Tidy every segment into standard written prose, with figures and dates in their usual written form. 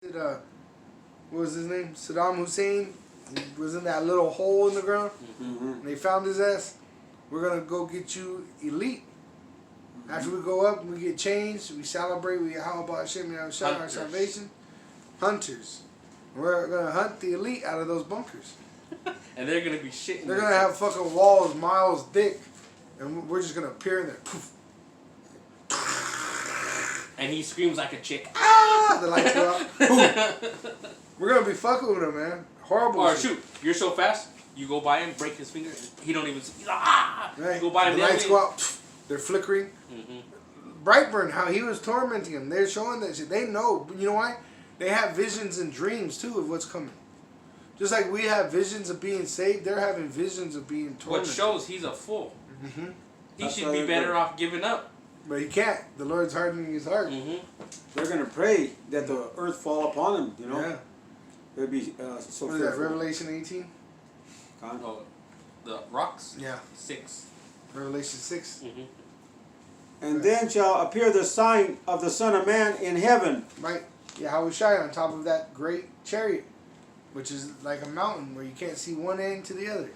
What was his name? Saddam Hussein. He was in that little hole in the ground. Mm-hmm. And they found his ass. We're gonna go get you elite. Mm-hmm. After we go up, we get changed. We celebrate. We get how about Hashem our salvation. Hunters. We're gonna hunt the elite out of those bunkers. And they're gonna be shitting. They're gonna have fucking walls miles thick, and we're just gonna appear in there. Poof. And he screams like a chick. Ah! The lights go out. We're gonna be fucking with him, man. Horrible. Or shoot, you're so fast. You go by him, break his finger. He don't even. He's like, ah! Right. You go by him. The lights go out. They're flickering. Mm-hmm. Brightburn, how he was tormenting him. They're showing that shit. They know. You know why? They have visions and dreams too of what's coming. Just like we have visions of being saved, they're having visions of being tormented. What shows he's a fool. Mm-hmm. He should be better off giving up. But he can't. The Lord's hardening his heart. Mm-hmm. They're going to pray that the earth fall upon them, you know? Yeah. They'll be so What is fearful. that, Revelation 18? Oh, the rocks? Yeah. 6. Revelation 6. Mm-hmm. And then shall appear the sign of the Son of Man in heaven. Right. Yeah, how we shine on top of that great chariot, which is like a mountain where you can't see one end to the other.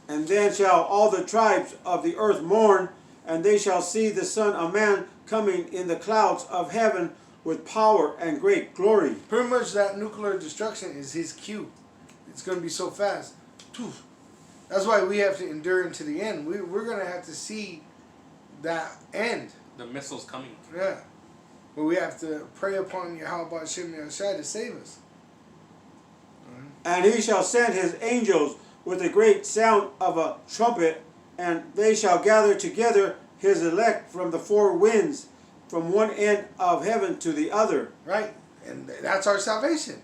And then shall all the tribes of the earth mourn, and they shall see the Son of Man coming in the clouds of heaven with power and great glory. Pretty much that nuclear destruction is his cue. It's going to be so fast. Poof. That's why we have to endure into the end. We're going to have to see that end. The missile's coming. Yeah. But we have to pray upon Yahweh Hashem Yahushai to save us. And he shall send his angels with a great sound of a trumpet, and they shall gather together his elect from the four winds, from one end of heaven to the other. Right. And that's our salvation.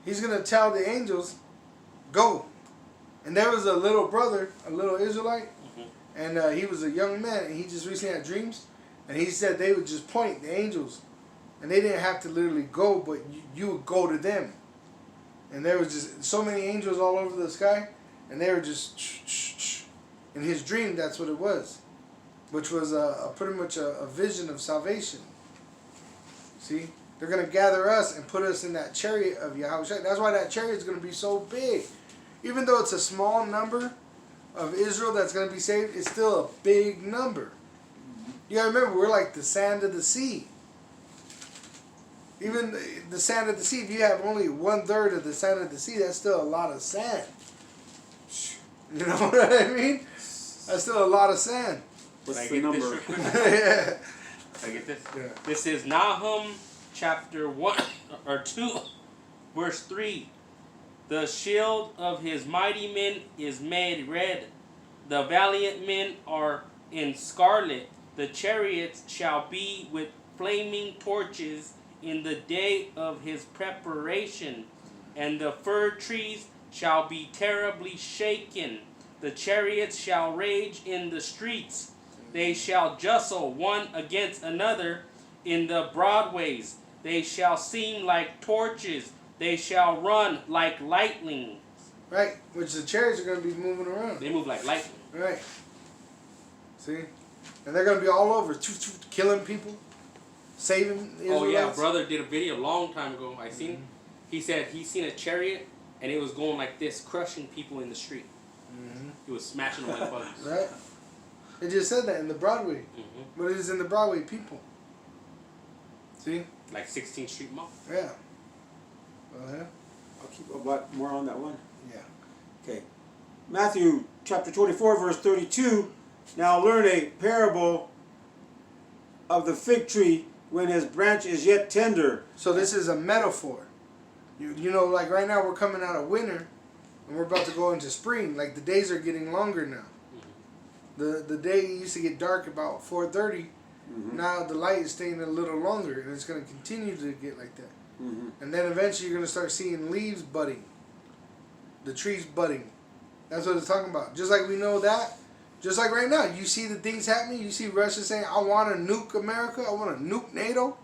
He's going to tell the angels, go. And there was a little brother, a little Israelite, and he was a young man, and he just recently had dreams, and he said they would just point, the angels, and they didn't have to literally go, but you would go to them. And there was just so many angels all over the sky, and they were just in his dream. That's what it was, which was pretty much a vision of salvation. See, they're gonna gather us and put us in that chariot of Yahweh. That's why that chariot is gonna be so big, even though it's a small number of Israel that's gonna be saved. It's still a big number. You gotta remember, we're like the sand of the sea. Even the sand of the sea, if you have only 1/3 of the sand of the sea, that's still a lot of sand. You know what I mean? That's still a lot of sand. What's Can I the get number? this real quick? Yeah. Can I get this? Yeah. This is Nahum chapter 1 or 2, verse 3. The shield of his mighty men is made red. The valiant men are in scarlet. The chariots shall be with flaming torches in the day of his preparation, and the fir trees shall be terribly shaken. The chariots shall rage in the streets. They shall jostle one against another in the broadways. They shall seem like torches. They shall run like lightnings. Right, which the chariots are going to be moving around. They move like lightning. Right. See? And they're going to be all over, killing people, saving the Israelites. Oh yeah, brother did a video a long time ago. I seen. He said he seen a chariot and it was going like this, crushing people in the street. He was smashing them like bugs. Right? It just said that in the Broadway. But it is in the Broadway people. See? Like 16th Street Mall. Yeah. Well, yeah. I'll keep about more on that one. Yeah. Okay. Matthew chapter 24, verse 32. Now learn a parable of the fig tree when his branch is yet tender. So this is a metaphor. You know, like right now we're coming out of winter and we're about to go into spring. Like the days are getting longer now. The day used to get dark about 4:30. Now the light is staying a little longer, and it's going to continue to get like that. And then eventually you're going to start seeing leaves budding. The trees budding. That's what it's talking about. Just like we know that. Just like right now, you see the things happening. You see Russia saying, I want to nuke America. I want to nuke NATO.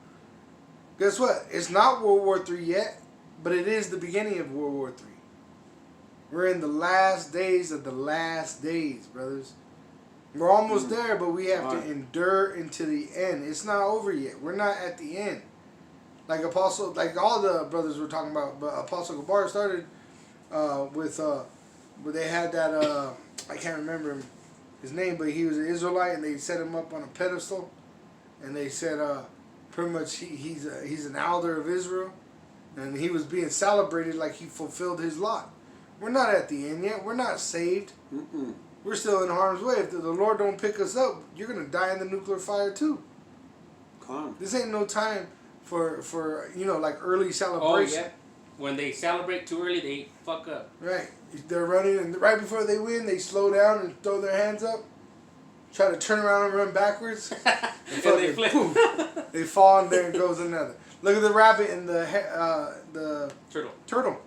Guess what? It's not World War III yet, but it is the beginning of World War III. We're in the last days of the last days, brothers. We're almost there, but we have to endure into the end. It's not over yet. We're not at the end. Like Apostle, like all the brothers were talking about, but Apostle Gabar started with where they had that I can't remember his name, but he was an Israelite, and they set him up on a pedestal, and they said pretty much he's an elder of Israel, and he was being celebrated like he fulfilled his lot. We're not at the end yet. We're not saved. Mm-mm. We're still in harm's way. If the Lord don't pick us up, you're gonna die in the nuclear fire too. Come. This ain't no time for like early Oh celebration. yeah. When they celebrate too early, they fuck up. Right. They're running, and right before they win, they slow down and throw their hands up, try to turn around and run backwards. And they flip. Poof, they fall, and there goes another. Look at the rabbit and the Turtle. turtle.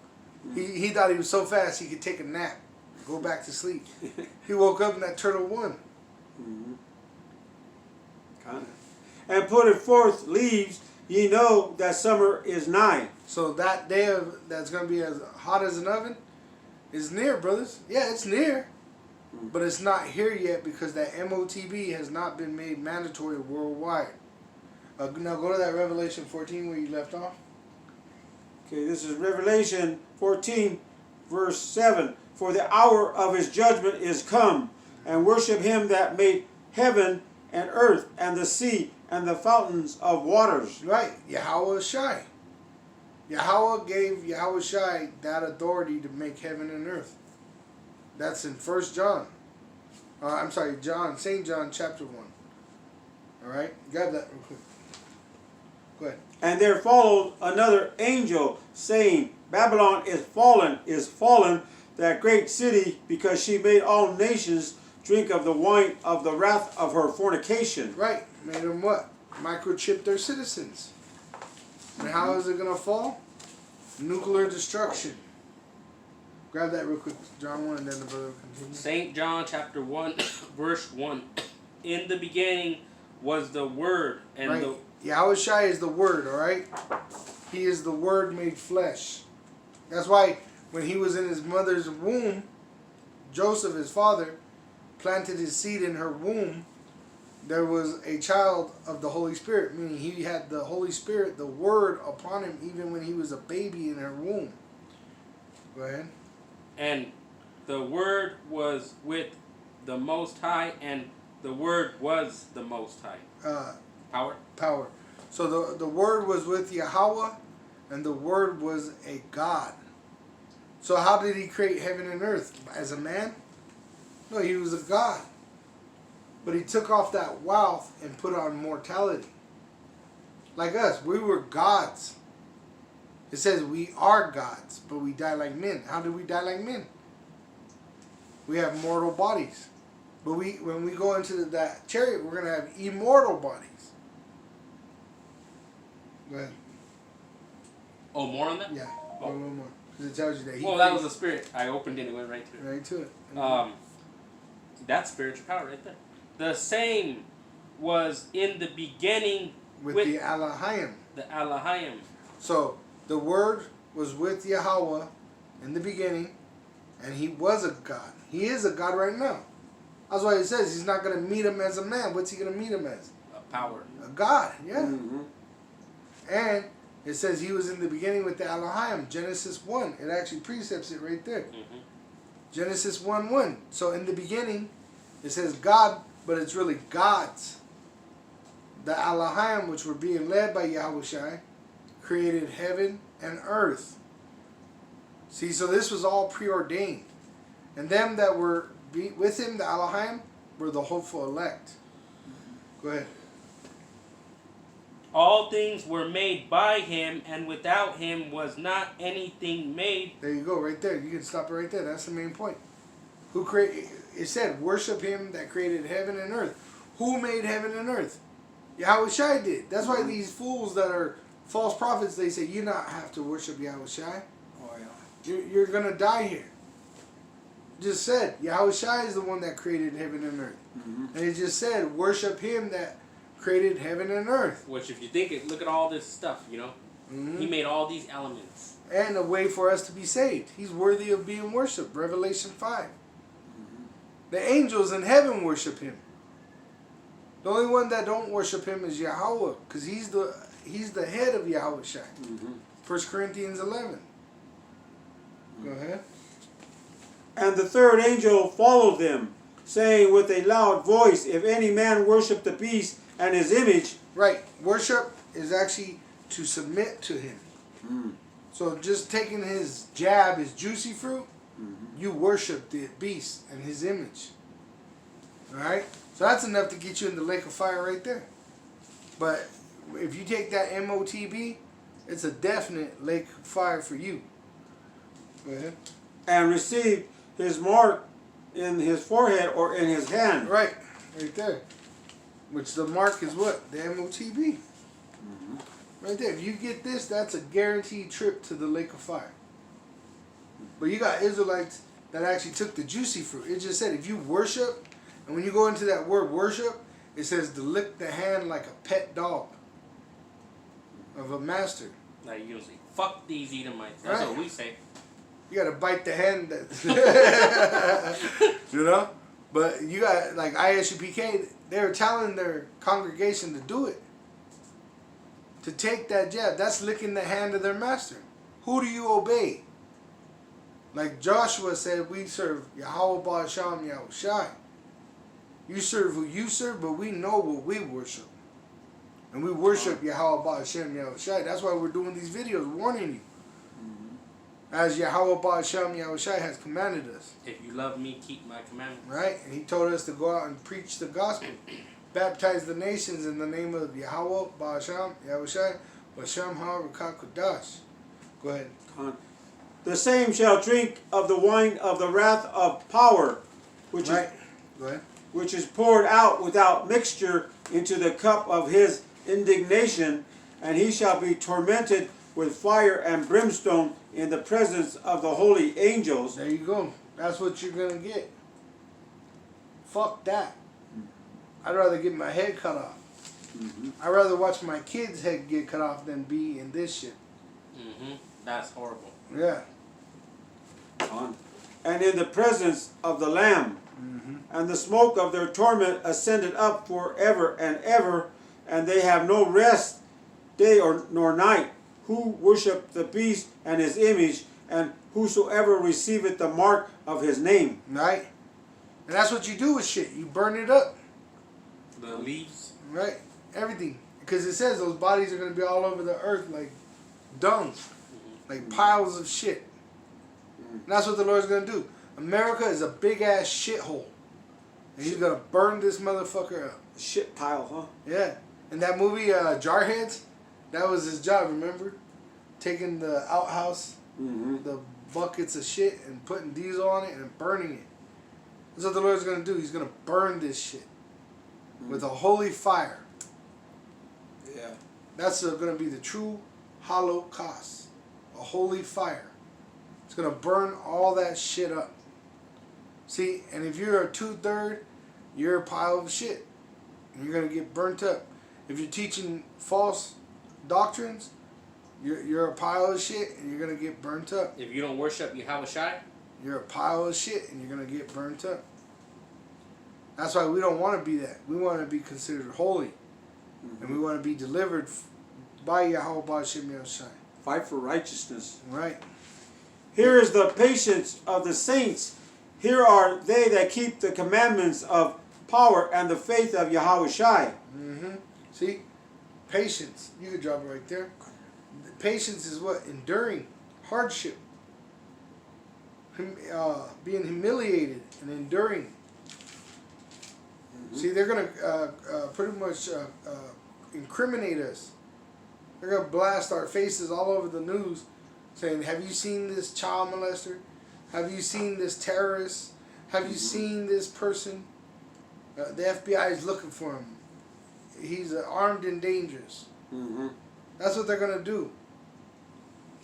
He thought he was so fast he could take a nap, go back to sleep. He woke up and that turtle won. Mm-hmm. Kind of. And put it forth leaves, ye know that summer is nigh. So that day that's going to be as hot as an oven is near, brothers. Yeah, it's near. But it's not here yet because that MOTB has not been made mandatory worldwide. Now go to that Revelation 14 where you left off. Okay, this is Revelation 14, verse 7. For the hour of his judgment is come, and worship him that made heaven and earth and the sea and the fountains of waters. Right, Yahweh Shai. Yahweh gave Yahweh Shai that authority to make heaven and earth. That's in 1 John. St. John chapter 1. Alright, grab that real quick. Go ahead. And there followed another angel, saying, Babylon is fallen, that great city, because she made all nations drink of the wine of the wrath of her fornication. Right, made them what? Microchip their citizens. And how is it going to fall? Nuclear destruction. Grab that real quick, John 1, and then the brother will continue. St. John chapter 1, verse 1. In the beginning was the Word, and Right. the Yahweh Shai is the Word, alright? He is the Word made flesh. That's why when he was in his mother's womb, Joseph, his father, planted his seed in her womb. There was a child of the Holy Spirit, meaning he had the Holy Spirit, the Word, upon him even when he was a baby in her womb. Go ahead. and the Word was with the Most High, and the Word was the Most High. Power. Power. So the Word was with Yahweh, and the Word was a God. So how did he create heaven and earth? As a man? No, he was a God. But he took off that wealth and put on mortality. Like us, we were gods. It says we are gods, but we die like men. How do we die like men? We have mortal bodies. But when we go into that chariot, we're going to have immortal bodies. Go ahead. Oh, more on that? Yeah, a little more. Because it tells you that he Well, that was the Spirit. I opened it and went right to it. right to it. That's spiritual power right there. The same was in the beginning with with the Elohim. the Elohim. So the Word was with Yahweh in the beginning, and he was a God. He is a God right now. That's why he says he's not going to meet him as a man. What's he going to meet him as? Power. A God, yeah. Mm-hmm. And it says he was in the beginning with the Elohim. Genesis 1. It actually precepts it right there. Mm-hmm. Genesis 1:1. So in the beginning, it says God, but it's really gods. The Elohim, which were being led by Yahweh Shai, created heaven and earth. See, so this was all preordained. And them that were with him, the Elohim, were the hopeful elect. Go ahead. All things were made by him, and without him was not anything made. There you go, right there. You can stop it right there. That's the main point. Who created? It said, worship him that created heaven and earth. Who made heaven and earth? Yahweh Shai did. That's why these fools that are false prophets, they say, you not have to worship Yahweh Shai. Oh, yeah. You're going to die here. Just said, Yahweh Shai is the one that created heaven and earth. Mm-hmm. And it just said, worship him that created heaven and earth. Which, if you think it, look at all this stuff, you know. Mm-hmm. He made all these elements. And a way for us to be saved. He's worthy of being worshipped. Revelation 5. Mm-hmm. The angels in heaven worship him. The only one that don't worship him is Yahweh, because he's He's the head of Yahweh Shai. Mm-hmm. 1 Corinthians 11. Go ahead. And the third angel followed them, saying with a loud voice, if any man worship the beast and his image. Right. Worship is actually to submit to him. Mm. So just taking his jab, his juicy fruit, Mm-hmm. you worship the beast and his image. Alright? So that's enough to get you in the lake of fire right there. But if you take that MOTB, it's a definite lake of fire for you. Go ahead. And receive his mark in his forehead or in his hand. Right. Right there. Which the mark is what? The MOTB. Mm-hmm. Right there. If you get this, that's a guaranteed trip to the lake of fire. But you got Israelites that actually took the juicy fruit. It just said if you worship, and when you go into that word worship, it says to lick the hand like a pet dog of a master. Like you say, fuck these Edomites. That's Right. what we say. You gotta bite the hand that you know? But you got like ISUPK, they were telling their congregation to do it. To take that jab. That's licking the hand of their master. Who do you obey? Like Joshua said, we serve Yahweh Ba'asham Yahushai. You serve who you serve, but we know what we worship. And we worship Yahweh Ba'asham Yahushai. That's why we're doing these videos, warning you. As Yahweh Ba'asham Yahushai has commanded us. If you love me, keep my commandments. Right? And he told us to go out and preach the gospel. Baptize the nations in the name of Yahweh Ba'asham Yahushai Ba'asham HaRukat Kodash. Go ahead. The same shall drink of the wine of the wrath of power, which Right. is Go ahead. which is poured out without mixture into the cup of his indignation, and he shall be tormented with fire and brimstone in the presence of the holy angels. There you go. That's what you're going to get. Fuck that. I'd rather get my head cut off. Mm-hmm. I'd rather watch my kid's head get cut off than be in this shit. Mm-hmm. That's horrible. Yeah. And in the presence of the Lamb, and the smoke of their torment ascended up forever and ever, and they have no rest day or nor night, who worship the beast and his image, and whosoever receiveth the mark of his name. Right? And that's what you do with shit. You burn it up. The leaves. Right? Everything. Because it says those bodies are going to be all over the earth like dung. Like piles of shit. And that's what the Lord's going to do. America is a big ass shithole. And he's going to burn this motherfucker up. Shit pile, huh? Yeah. And that movie, Jarheads, that was his job, remember? Taking the outhouse, Mm-hmm. the buckets of shit, and putting diesel on it and burning it. That's what the Lord's going to do. He's going to burn this shit with a holy fire. Yeah. That's going to be the true Holocaust. A holy fire. It's going to burn all that shit up. See, and if you're a 2/3, you're a pile of shit. And you're going to get burnt up. If you're teaching false doctrines, you're a pile of shit and you're going to get burnt up. If you don't worship Yahweh Shai, You're a pile of shit and you're going to get burnt up. That's why we don't want to be that. We want to be considered holy. And we want to be delivered by Yahweh Ba'ashim Yahushai. Fight for righteousness. Right? Here is the patience of the saints. Here are they that keep the commandments of power and the faith of Yahweh Shai. Mm-hmm. See? Patience. You could drop it right there. Patience is what? Enduring hardship. Being humiliated and enduring. See, they're going to pretty much incriminate us. They're going to blast our faces all over the news saying, have you seen this child molester? Have you seen this terrorist? Have you seen this person? The FBI is looking for him. He's armed and dangerous. Mm-hmm. That's what they're going to do.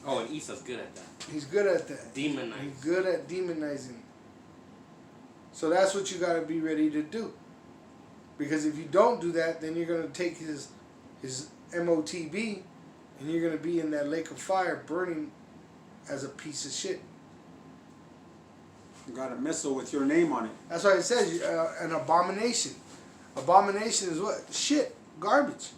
oh, and Esau's good at that. He's good at that. Demonize. He's good at demonizing. So that's what you got to be ready to do. Because if you don't do that, then you're going to take his MOTB and you're going to be in that lake of fire burning as a piece of shit. You got a missile with your name on it. That's why it says an abomination. Abomination is what? Shit. Garbage.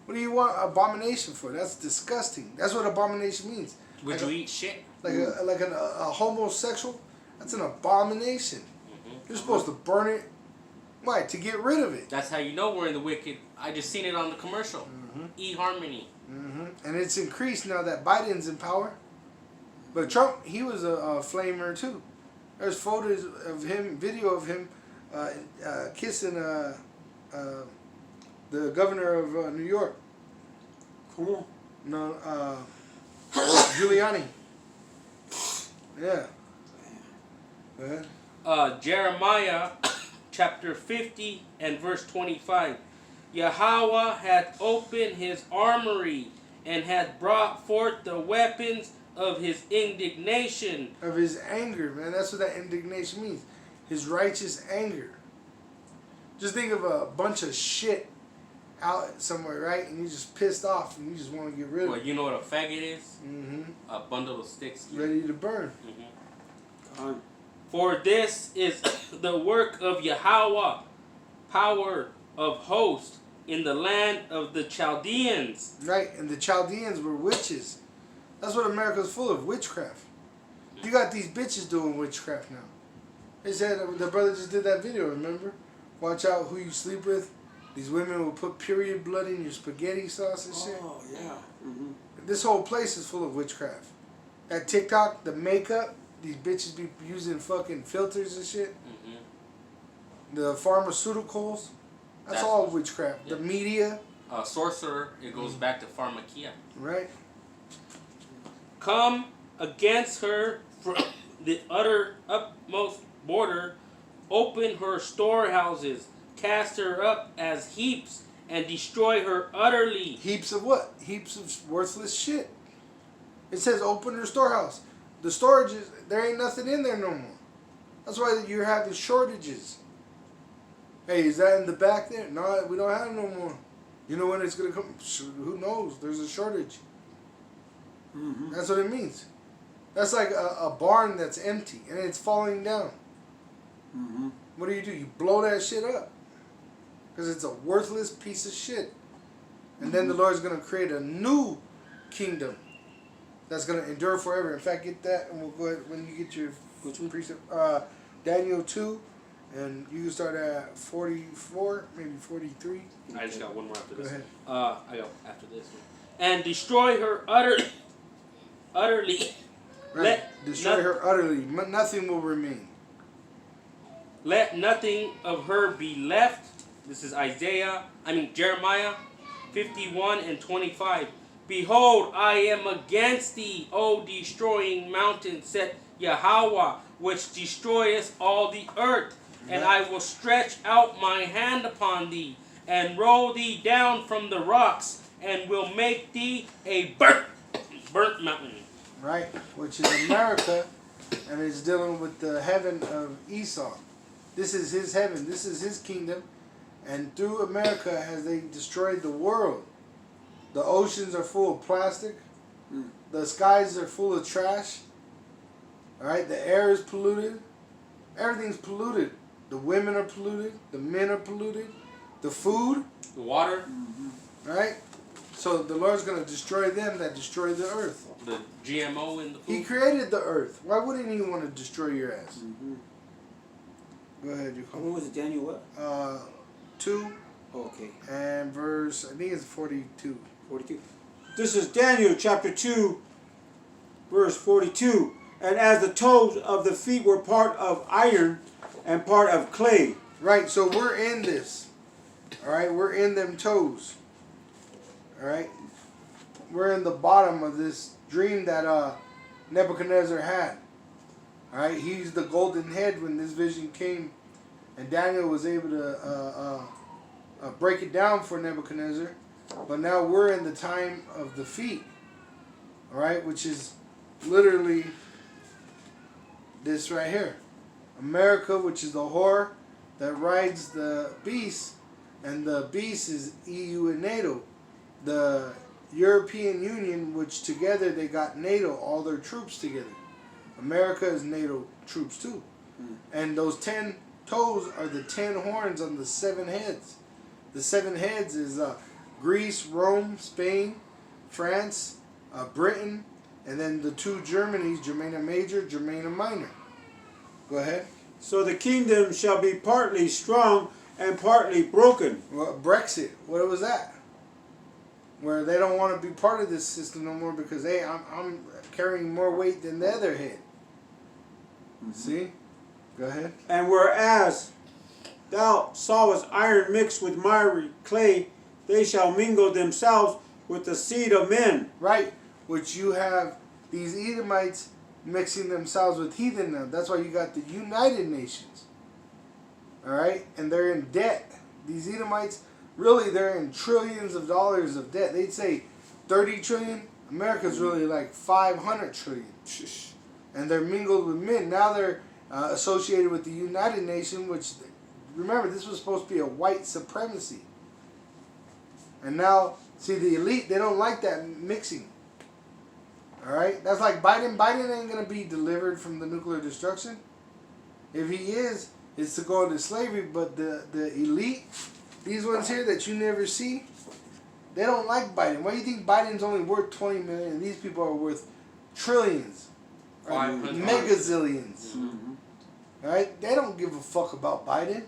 What do you want abomination for? That's disgusting. That's what abomination means. Would Like you eat shit? a homosexual? That's an abomination. You're supposed to burn it. Why? To get rid of it. That's how you know we're in the wicked. I just seen it on the commercial. eHarmony. And it's increased now that Biden's in power. But Trump, he was a flamer too. There's photos of him, video of him kissing the governor of New York. Cool. No, Giuliani. Yeah. Go ahead. Jeremiah chapter 50 and verse 25. Yahweh hath opened his armory and hath brought forth the weapons of his indignation. Of his anger, man. That's what that indignation means. His righteous anger. Just think of a bunch of shit out somewhere, right? And you're just pissed off and you just want to get rid of Well, it. you know what a faggot is? Mm-hmm. A bundle of sticks. Ready to burn. God. For this is the work of Yahweh, power of hosts, in the land of the Chaldeans. Right, and the Chaldeans were witches. That's what America's full of, witchcraft. You got these bitches doing witchcraft now. They said, the brother just did that video, remember? Watch out who you sleep with. These women will put period blood in your spaghetti sauce and shit. Oh, yeah. This whole place is full of witchcraft. That TikTok, the makeup, these bitches be using fucking filters and shit. The pharmaceuticals, that's all witchcraft. Yeah. The media. Sorcerer, it goes back to pharmakia. Right. Come against her from the utter utmost border, open her storehouses, cast her up as heaps, and destroy her utterly. Heaps of what? Heaps of worthless shit. It says open her storehouse. The storages, there ain't nothing in there no more. That's why you're having shortages. Hey, is that in the back there? No, we don't have no more. You know when it's going to come? Who knows? There's a shortage. That's what it means. That's like a barn that's empty and it's falling down. What do? You blow that shit up. Because it's a worthless piece of shit. And then the Lord's going to create a new kingdom that's going to endure forever. In fact, get that and we'll go ahead when you get your precept. Daniel 2. And you can start at 44, maybe 43. I just got one more after this. Go ahead. I go after this one. And destroy her utterly. Right. Destroy her utterly. Nothing will remain. Let nothing of her be left. This is Jeremiah 51 and 25. Behold, I am against thee, O destroying mountain, said Yahweh, which destroyeth all the earth. And I will stretch out my hand upon thee, and roll thee down from the rocks, and will make thee a burnt mountain. Right, which is America, and it's dealing with the heaven of Esau. This is his heaven, this is his kingdom, and through America has they destroyed the world. The oceans are full of plastic, the skies are full of trash, all right, the air is polluted, everything's polluted. The women are polluted, the men are polluted, the food, The water, right? So the Lord's going to destroy them that destroy the earth. the GMO in the food. He created the earth. Why wouldn't he want to destroy your ass? Go ahead, you What was it, Daniel what? 2 Okay. and verse, I think it's 42. 42. This is Daniel chapter 2, verse 42. And as the toes of the feet were part of iron and part of clay. Right, so we're in this. All right, we're in them toes. All right, we're in the bottom of this dream that Nebuchadnezzar had. All right, he's the golden head when this vision came, and Daniel was able to break it down for Nebuchadnezzar. But now we're in the time of the feet. All right, which is literally this right here. America, which is the whore that rides the beast, and the beast is EU and NATO. The European Union, which together they got NATO, all their troops together. America is NATO troops too. And those 10 toes are the 10 horns on the 7 heads. The 7 heads is Greece, Rome, Spain, France, Britain, and then the two Germanys, Germania Major, Germania Minor. Go ahead. So the kingdom shall be partly strong and partly broken. Well, Brexit, what was that? Where they don't want to be part of this system no more because, hey, I'm carrying more weight than the other head. See? Go ahead. And whereas thou sawest iron mixed with miry clay, they shall mingle themselves with the seed of men. Right. Which you have these Edomites mixing themselves with heathen now. That's why you got the United Nations. Alright? And they're in debt. These Edomites, really, they're in trillions of dollars of debt. They'd say 30 trillion. America's really like 500 trillion. And they're mingled with men. Now they're associated with the United Nations, which, remember, this was supposed to be a white supremacy. And now, see, the elite, they don't like that mixing. Alright? That's like Biden. Biden ain't going to be delivered from the nuclear destruction. If he is, it's to go into slavery. But the elite, these ones here that you never see, they don't like Biden. Why do you think Biden's only worth 20 million and these people are worth trillions? Right? 500. Megazillions. Alright? They don't give a fuck about Biden.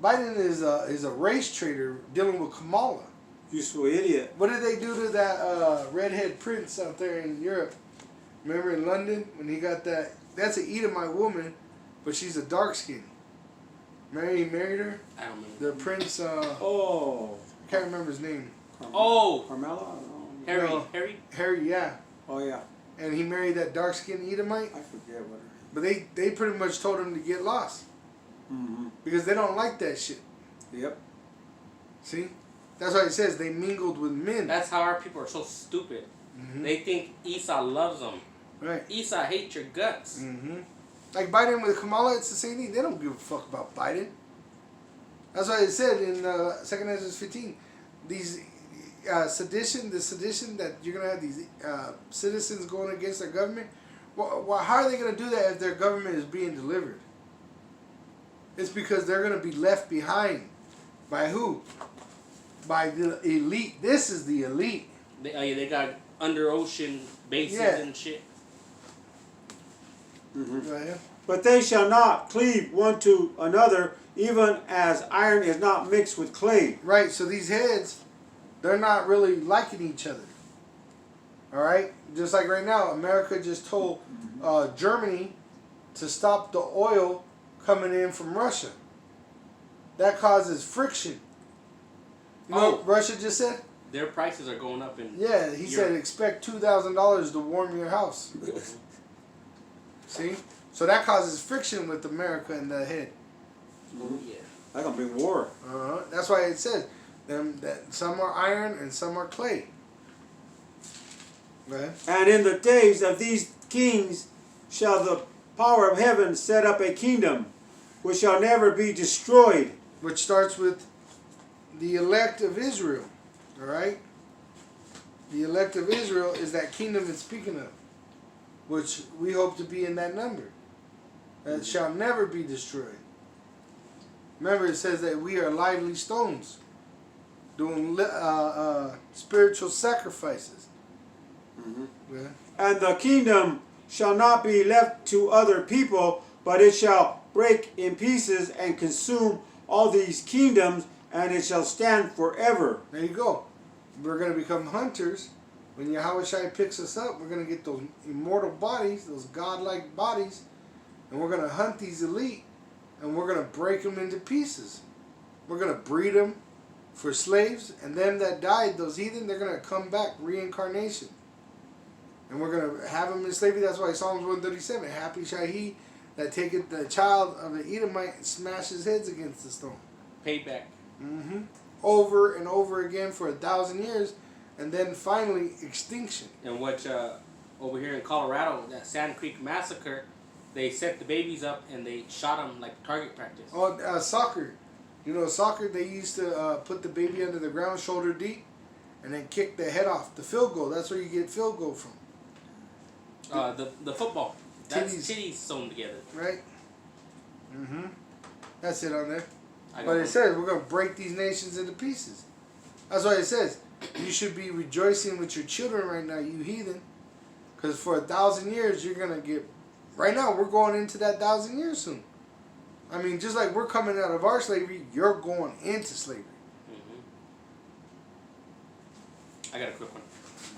Biden is a race trader dealing with Kamala. Useful idiot. What did they do to that redhead prince out there in Europe? Remember in London when he got that? That's an Edomite woman, but she's a dark skin. He married her. I don't remember. The prince. Oh. I can't remember his name. Oh. Carmela? Harry. No. Harry. Harry, yeah. Oh, yeah. And he married that dark skinned Edomite. I forget what her. But they pretty much told him to get lost Mm-hmm. because they don't like that shit. Yep. See, that's why it says they mingled with men. That's how our people are so stupid. They think Esau loves them. Right. Esau hates your guts. Like Biden with Kamala, it's the same thing. They don't give a fuck about Biden. That's why it said in 2 Ezra 15, these the sedition that you're gonna have these citizens going against their government. Well, how are they gonna do that if their government is being delivered? It's because they're gonna be left behind. By who? By the elite. This is the elite. They got under ocean bases and shit. Go ahead. But they shall not cleave one to another, even as iron is not mixed with clay. Right, so these heads, they're not really liking each other. Alright? Just like right now, America just told Germany to stop the oil coming in from Russia. That causes friction. You know what Russia just said? Their prices are going up in Yeah, he said expect $2,000 to warm your house. See? So that causes friction with America and the head. Oh, yeah. That's gonna bring war. That's why it says that some are iron and some are clay. Go ahead. And in the days of these kings shall the power of heaven set up a kingdom which shall never be destroyed. Which starts with the elect of Israel. Alright? The elect of Israel is that kingdom it's speaking of. Which we hope to be in that number. That shall never be destroyed. Remember it says that we are lively stones. Doing spiritual sacrifices. Yeah. And the kingdom shall not be left to other people, but it shall break in pieces and consume all these kingdoms, and it shall stand forever. There you go. We're going to become hunters. When Yahweh picks us up, we're going to get those immortal bodies, those godlike bodies, and we're going to hunt these elite, and we're going to break them into pieces. We're going to breed them for slaves, and them that died, those heathen, they're going to come back, reincarnation. And we're going to have them in slavery. That's why Psalms 137, happy shall he that taketh the child of the Edomite and smashes heads against the stone. Payback. Over and over again for 1,000 years, and then finally extinction. And what over here in Colorado, that Sand Creek massacre, they set the babies up and they shot them like target practice. Oh, soccer. You know, soccer, they used to put the baby under the ground shoulder deep and then kick the head off. The field goal, that's where you get field goal from. The football. That's Titties. titties sewn together. Right? That's it on there. I got But it one. says we're going to break these nations into pieces. That's why it says you should be rejoicing with your children right now, you heathen. Because for 1,000 years, you're going to get... Right now, we're going into that 1,000 years soon. I mean, just like we're coming out of our slavery, you're going into slavery. I got a quick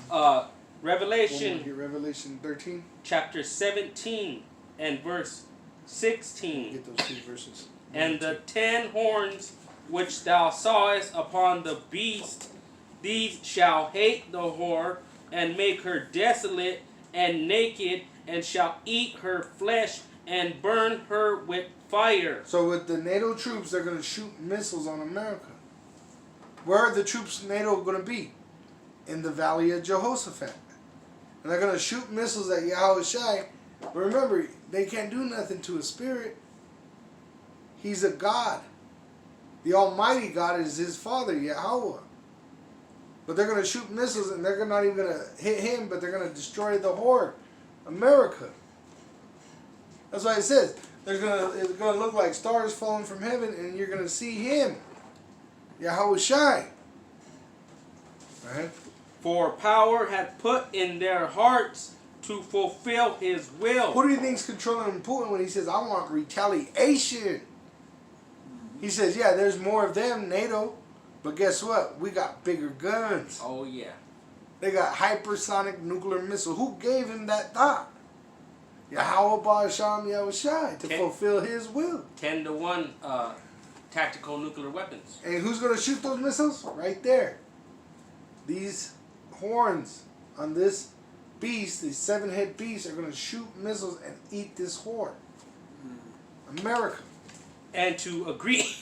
one. Revelation Revelation 13. chapter 17 and verse 16. Get those two verses. And the 10 horns which thou sawest upon the beast, these shall hate the whore, and make her desolate and naked, and shall eat her flesh, and burn her with fire. So with the NATO troops, they're going to shoot missiles on America. Where are the troops NATO going to be? In the Valley of Jehoshaphat. And they're going to shoot missiles at Yahushua. But remember, they can't do nothing to a spirit. He's a God. The Almighty God is his father, Yahweh. But they're going to shoot missiles, and they're not even going to hit him, but they're going to destroy the whore, America. That's why it says it's going to look like stars falling from heaven, and you're going to see him, Yahushua. Right? For power hath put in their hearts to fulfill his will. Who do you think's controlling Putin when he says, I want retaliation? He says, yeah, there's more of them, NATO. But guess what? We got bigger guns. Oh, yeah. They got hypersonic nuclear missiles. Who gave him that thought? Yahweh Ba'asham Yahushai to fulfill his will. 10-to-1 tactical nuclear weapons. And who's going to shoot those missiles? Right there. These horns on this beast, these 7-head beasts, are going to shoot missiles and eat this whore. America. And to agree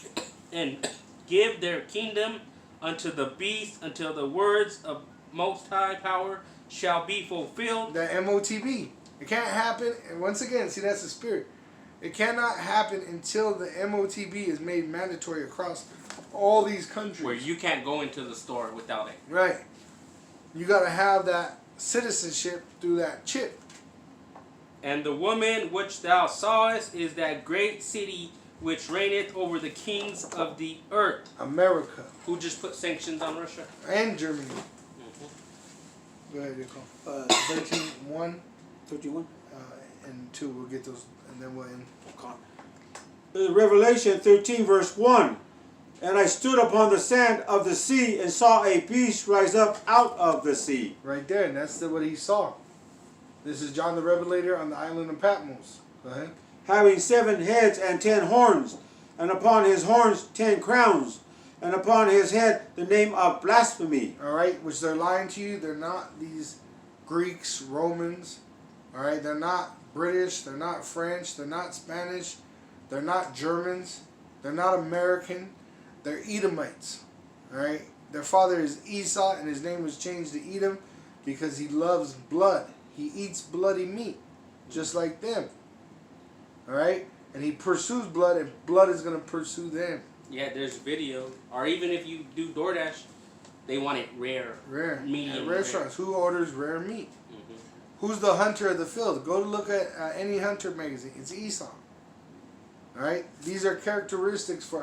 and give their kingdom unto the beast until the words of Most High Power shall be fulfilled. The MOTB. It can't happen. And once again, see, that's the spirit. It cannot happen until the MOTB is made mandatory across all these countries. Where you can't go into the store without it. Right. You got to have that citizenship through that chip. And the woman which thou sawest is that great city which reigneth over the kings of the earth. America. Who just put sanctions on Russia? And Germany. Go ahead, Nicole. 13:1. 31. And 2. We'll get those, and then we'll end. Revelation 13 verse 1. And I stood upon the sand of the sea and saw a beast rise up out of the sea. Right there, and that's what he saw. This is John the Revelator on the island of Patmos. Go ahead. Having 7 heads and 10 horns, and upon his horns 10 crowns, and upon his head the name of blasphemy. All right, which they're lying to you. They're not these Greeks, Romans. All right, they're not British. They're not French. They're not Spanish. They're not Germans. They're not American. They're Edomites. All right, their father is Esau, and his name was changed to Edom because he loves blood. He eats bloody meat, just like them. All right, and he pursues blood, and blood is going to pursue them. Yeah, there's video. Or even if you do DoorDash, they want it rare. Rare. Medium At restaurants, who orders rare meat? Mm-hmm. Who's the hunter of the field? Go to look at any hunter magazine. It's Esau. All right, these are characteristics for